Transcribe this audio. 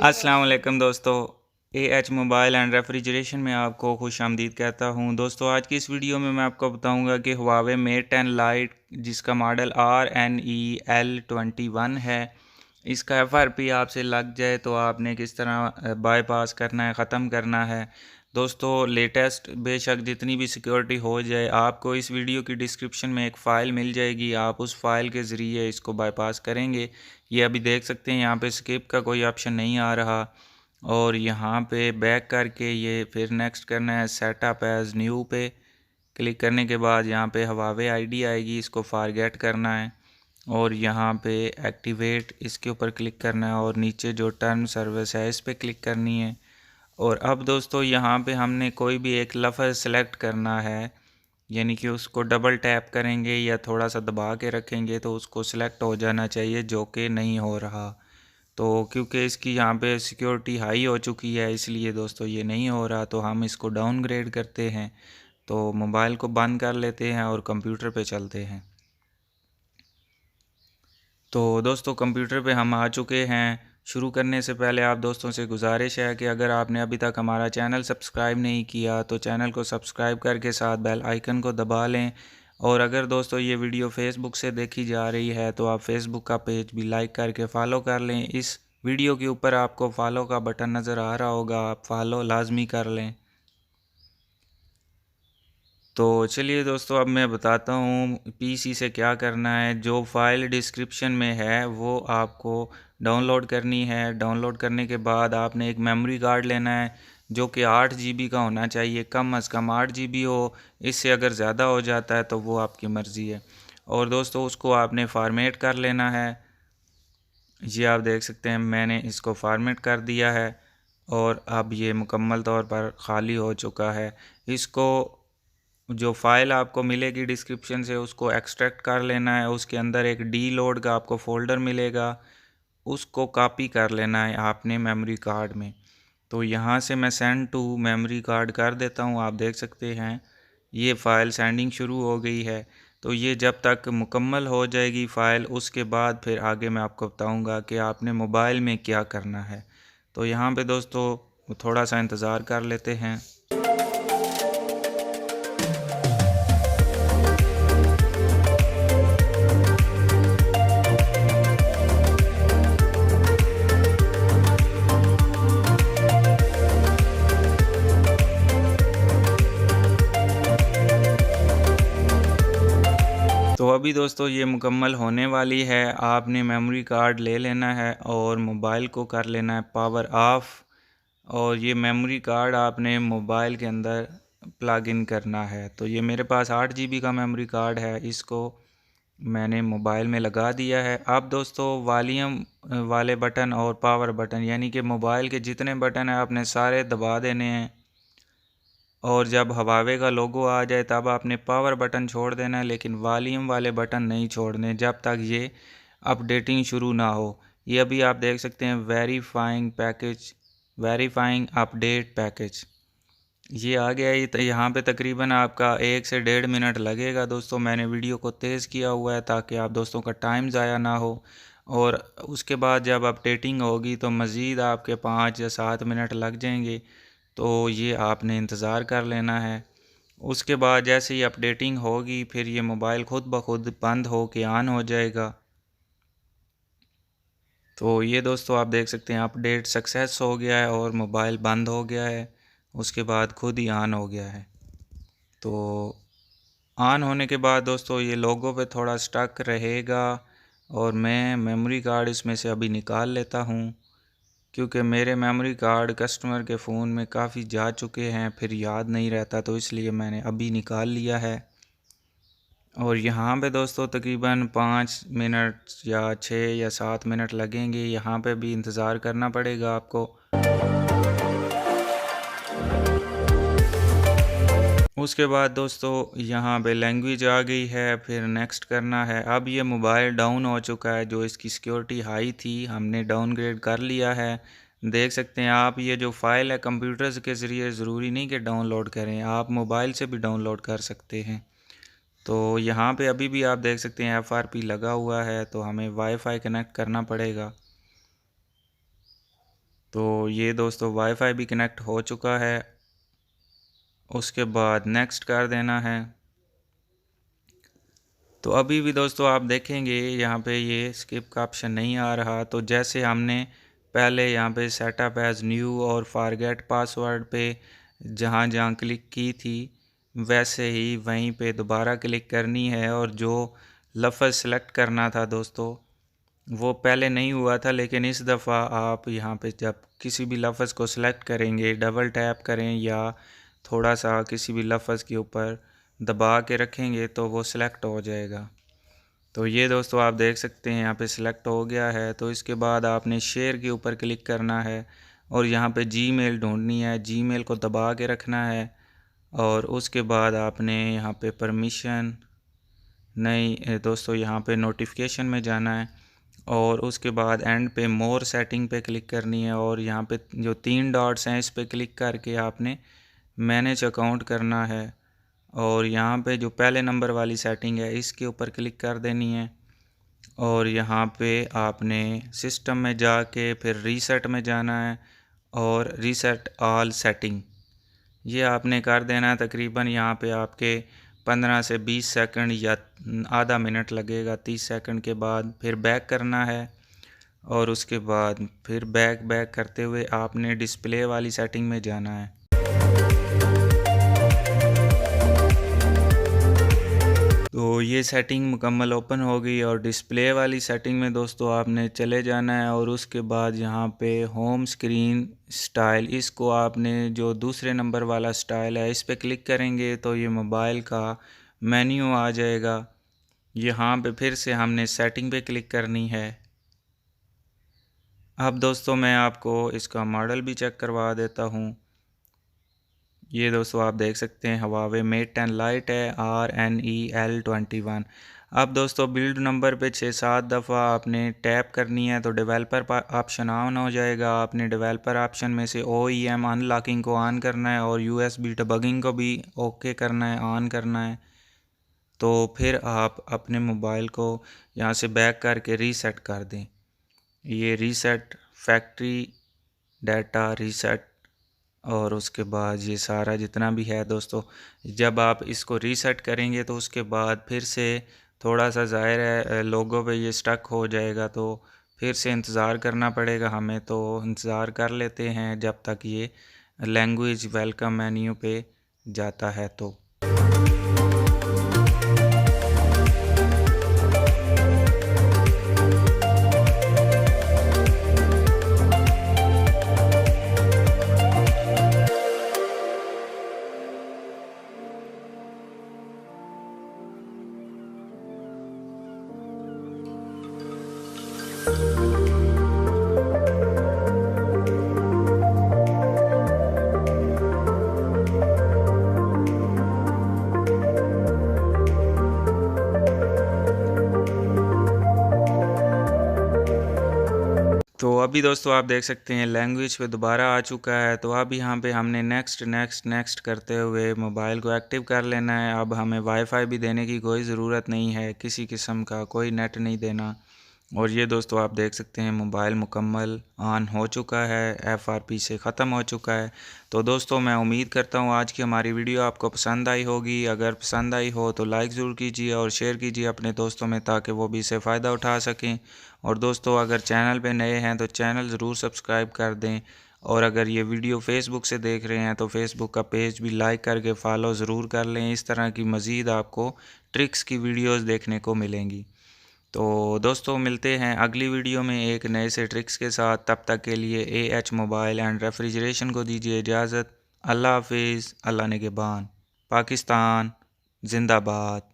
अस्सलाम वालेकुम दोस्तों। एएच मोबाइल एंड रेफ्रिजरेशन में आपको खुश आमदीद कहता हूं। दोस्तों आज की इस वीडियो में मैं आपको बताऊंगा कि हुआवे मेट 10 लाइट जिसका मॉडल RNEL21 है, इसका एफआरपी आपसे लग जाए तो आपने किस तरह बाईपास करना है, ख़त्म करना है। दोस्तों लेटेस्ट बेशक जितनी भी सिक्योरिटी हो जाए, आपको इस वीडियो की डिस्क्रिप्शन में एक फ़ाइल मिल जाएगी, आप उस फाइल के ज़रिए इसको बाईपास करेंगे। ये अभी देख सकते हैं यहाँ पे स्किप का कोई ऑप्शन नहीं आ रहा, और यहाँ पे बैक करके ये फिर नेक्स्ट करना है। सेटअप एज़ न्यू पे क्लिक करने के बाद यहाँ पे हुआवे आईडी आएगी, इसको फॉरगेट करना है और यहाँ पे एक्टिवेट इसके ऊपर क्लिक करना है और नीचे जो टर्म सर्विस है इस पर क्लिक करनी है। और अब दोस्तों यहाँ पे हमने कोई भी एक लफ्ज़ सेलेक्ट करना है, यानी कि उसको डबल टैप करेंगे या थोड़ा सा दबा के रखेंगे तो उसको सिलेक्ट हो जाना चाहिए, जो कि नहीं हो रहा। तो क्योंकि इसकी यहाँ पे सिक्योरिटी हाई हो चुकी है इसलिए दोस्तों ये नहीं हो रहा, तो हम इसको डाउनग्रेड करते हैं। तो मोबाइल को बंद कर लेते हैं और कंप्यूटर पे चलते हैं। तो दोस्तों कंप्यूटर पे हम आ चुके हैं। शुरू करने से पहले आप दोस्तों से गुजारिश है कि अगर आपने अभी तक हमारा चैनल सब्सक्राइब नहीं किया तो चैनल को सब्सक्राइब करके साथ बेल आइकन को दबा लें। और अगर दोस्तों ये वीडियो फेसबुक से देखी जा रही है तो आप फेसबुक का पेज भी लाइक करके फॉलो कर लें। इस वीडियो के ऊपर आपको फॉलो का बटन नज़र आ रहा होगा, आप फॉलो लाजमी कर लें। तो चलिए दोस्तों अब मैं बताता हूँ पीसी से क्या करना है। जो फाइल डिस्क्रिप्शन में है वो आपको डाउनलोड करनी है। डाउनलोड करने के बाद आपने एक मेमोरी कार्ड लेना है जो कि 8 GB का होना चाहिए, कम अज़ कम 8 GB हो। इससे अगर ज़्यादा हो जाता है तो वो आपकी मर्ज़ी है। और दोस्तों उसको आपने फॉर्मेट कर लेना है। ये आप देख सकते हैं मैंने इसको फॉर्मेट कर दिया है और अब ये मुकम्मल तौर पर ख़ाली हो चुका है। इसको जो फ़ाइल आपको मिलेगी डिस्क्रिप्शन से उसको एक्सट्रैक्ट कर लेना है। उसके अंदर एक डी लोड का आपको फ़ोल्डर मिलेगा, उसको कॉपी कर लेना है आपने मेमोरी कार्ड में। तो यहाँ से मैं सेंड टू मेमोरी कार्ड कर देता हूँ। आप देख सकते हैं ये फ़ाइल सेंडिंग शुरू हो गई है। तो ये जब तक मुकम्मल हो जाएगी फ़ाइल, उसके बाद फिर आगे मैं आपको बताऊँगा कि आपने मोबाइल में क्या करना है। तो यहाँ पे दोस्तों थोड़ा सा इंतज़ार कर लेते हैं। तो अभी दोस्तों ये मुकम्मल होने वाली है। आपने मेमोरी कार्ड ले लेना है और मोबाइल को कर लेना है पावर ऑफ, और ये मेमोरी कार्ड आपने मोबाइल के अंदर प्लग इन करना है। तो ये मेरे पास 8 GB का मेमोरी कार्ड है, इसको मैंने मोबाइल में लगा दिया है। अब दोस्तों वॉल्यूम वाले बटन और पावर बटन, यानी कि मोबाइल के जितने बटन हैं आपने सारे दबा देने हैं, और जब हुआवे का लोगो आ जाए तब आपने पावर बटन छोड़ देना है, लेकिन वॉल्यूम वाले बटन नहीं छोड़ने जब तक ये अपडेटिंग शुरू ना हो। ये अभी आप देख सकते हैं वेरीफाइंग अपडेट पैकेज, ये आ गया। ये यहाँ पे तकरीबन आपका 1 से 1.5 मिनट लगेगा। दोस्तों मैंने वीडियो को तेज़ किया हुआ है ताकि आप दोस्तों का टाइम ज़ाया ना हो। और उसके बाद जब अपडेटिंग होगी तो मज़ीद आपके 5 या 7 मिनट लग जाएंगे, तो ये आपने इंतज़ार कर लेना है। उसके बाद जैसे ही अपडेटिंग होगी फिर ये मोबाइल ख़ुद ब खुद बंद हो के ऑन हो जाएगा। तो ये दोस्तों आप देख सकते हैं अपडेट सक्सेस हो गया है और मोबाइल बंद हो गया है, उसके बाद खुद ही ऑन हो गया है। तो ऑन होने के बाद दोस्तों ये लोगो पे थोड़ा स्टक रहेगा, और मैं मेमोरी कार्ड इसमें से अभी निकाल लेता हूँ क्योंकि मेरे मेमोरी कार्ड कस्टमर के फ़ोन में काफ़ी जा चुके हैं, फिर याद नहीं रहता, तो इसलिए मैंने अभी निकाल लिया है। और यहाँ पे दोस्तों तकरीबन 5 मिनट या 6 या 7 मिनट लगेंगे, यहाँ पे भी इंतज़ार करना पड़ेगा आपको। उसके बाद दोस्तों यहाँ पे लैंग्वेज आ गई है, फिर नेक्स्ट करना है। अब ये मोबाइल डाउन हो चुका है, जो इसकी सिक्योरिटी हाई थी हमने डाउनग्रेड कर लिया है। देख सकते हैं आप ये जो फ़ाइल है कंप्यूटर्स के ज़रिए ज़रूरी नहीं कि डाउनलोड करें, आप मोबाइल से भी डाउनलोड कर सकते हैं। तो यहाँ पे अभी भी आप देख सकते हैं FRP लगा हुआ है, तो हमें वाईफाई कनेक्ट करना पड़ेगा। तो ये दोस्तों वाईफाई भी कनेक्ट हो चुका है। उसके बाद नेक्स्ट कर देना है। तो अभी भी दोस्तों आप देखेंगे यहाँ पे ये स्किप का ऑप्शन नहीं आ रहा। तो जैसे हमने पहले यहाँ पे सेटअप एज़ न्यू और फॉरगेट पासवर्ड पे जहाँ जहाँ क्लिक की थी, वैसे ही वहीं पे दोबारा क्लिक करनी है और जो लफ्ज़ सेलेक्ट करना था दोस्तों वो पहले नहीं हुआ था, लेकिन इस दफ़ा आप यहाँ पे जब किसी भी लफ्ज़ को सिलेक्ट करेंगे, डबल टैप करें या थोड़ा सा किसी भी लफ्ज़ के ऊपर दबा के रखेंगे तो वो सिलेक्ट हो जाएगा। तो ये दोस्तों आप देख सकते हैं यहाँ पे सिलेक्ट हो गया है। तो इसके बाद आपने शेयर के ऊपर क्लिक करना है और यहाँ पे जीमेल ढूंढनी है, जीमेल को दबा के रखना है और उसके बाद आपने यहाँ पे परमिशन नहीं दोस्तों, यहाँ पे नोटिफिकेशन में जाना है और उसके बाद एंड पे मोर सेटिंग पे क्लिक करनी है और यहाँ पे जो 3 डॉट्स हैं इस पे क्लिक करके आपने मैनेज अकाउंट करना है और यहाँ पे जो पहले नंबर वाली सेटिंग है इसके ऊपर क्लिक कर देनी है और यहाँ पे आपने सिस्टम में जाके फिर रीसेट में जाना है और रीसेट ऑल सेटिंग ये आपने कर देना है। तकरीबन यहाँ पे आपके 15 से 20 सेकंड या आधा मिनट लगेगा। 30 सेकंड के बाद फिर बैक करना है और उसके बाद फिर बैक करते हुए आपने डिस्प्ले वाली सेटिंग में जाना है। तो ये सेटिंग मुकम्मल ओपन हो गई और डिस्प्ले वाली सेटिंग में दोस्तों आपने चले जाना है और उसके बाद यहाँ पे होम स्क्रीन स्टाइल, इसको आपने जो दूसरे नंबर वाला स्टाइल है इस पे क्लिक करेंगे तो ये मोबाइल का मेन्यू आ जाएगा। यहाँ पे फिर से हमने सेटिंग पे क्लिक करनी है। अब दोस्तों मैं आपको इसका मॉडल भी चेक करवा देता हूँ। ये दोस्तों आप देख सकते हैं Huawei Mate 10 Lite है, RNEL21। अब दोस्तों बिल्ड नंबर पे 6-7 दफ़ा आपने टैप करनी है तो डेवलपर ऑप्शन ऑन हो जाएगा। आपने डेवलपर ऑप्शन में से OEM अनलॉकिंग को ऑन करना है और USB डिबगिंग को भी ओके करना है, ऑन करना है। तो फिर आप अपने मोबाइल को यहाँ से बैक करके रीसेट कर दें। ये रीसेट फैक्ट्री डाटा रीसेट और उसके बाद ये सारा जितना भी है दोस्तों, जब आप इसको रीसेट करेंगे तो उसके बाद फिर से थोड़ा सा ज़ाहिर है लोगों पे ये स्टक हो जाएगा तो फिर से इंतज़ार करना पड़ेगा हमें। तो इंतज़ार कर लेते हैं जब तक ये लैंग्वेज वेलकम मेन्यू पे जाता है। तो अभी दोस्तों आप देख सकते हैं लैंग्वेज पे दोबारा आ चुका है। तो अब यहाँ पे हमने नेक्स्ट करते हुए मोबाइल को एक्टिव कर लेना है। अब हमें वाईफाई भी देने की कोई ज़रूरत नहीं है, किसी किस्म का कोई नेट नहीं देना। और ये दोस्तों आप देख सकते हैं मोबाइल मुकम्मल ऑन हो चुका है, FRP से ख़त्म हो चुका है। तो दोस्तों मैं उम्मीद करता हूँ आज की हमारी वीडियो आपको पसंद आई होगी। अगर पसंद आई हो तो लाइक ज़रूर कीजिए और शेयर कीजिए अपने दोस्तों में, ताकि वो भी इससे फ़ायदा उठा सकें। और दोस्तों अगर चैनल पे नए हैं तो चैनल ज़रूर सब्सक्राइब कर दें और अगर ये वीडियो फेसबुक से देख रहे हैं तो फेसबुक का पेज भी लाइक करके फॉलो ज़रूर कर लें। इस तरह की मज़ीद आपको ट्रिक्स की वीडियोस देखने को मिलेंगी। तो दोस्तों मिलते हैं अगली वीडियो में एक नए से ट्रिक्स के साथ। तब तक के लिए AH मोबाइल एंड रेफ्रिजरेशन को दीजिए इजाज़त। अल्लाह हाफिज़। अल्लाह निगहबान। पाकिस्तान जिंदाबाद।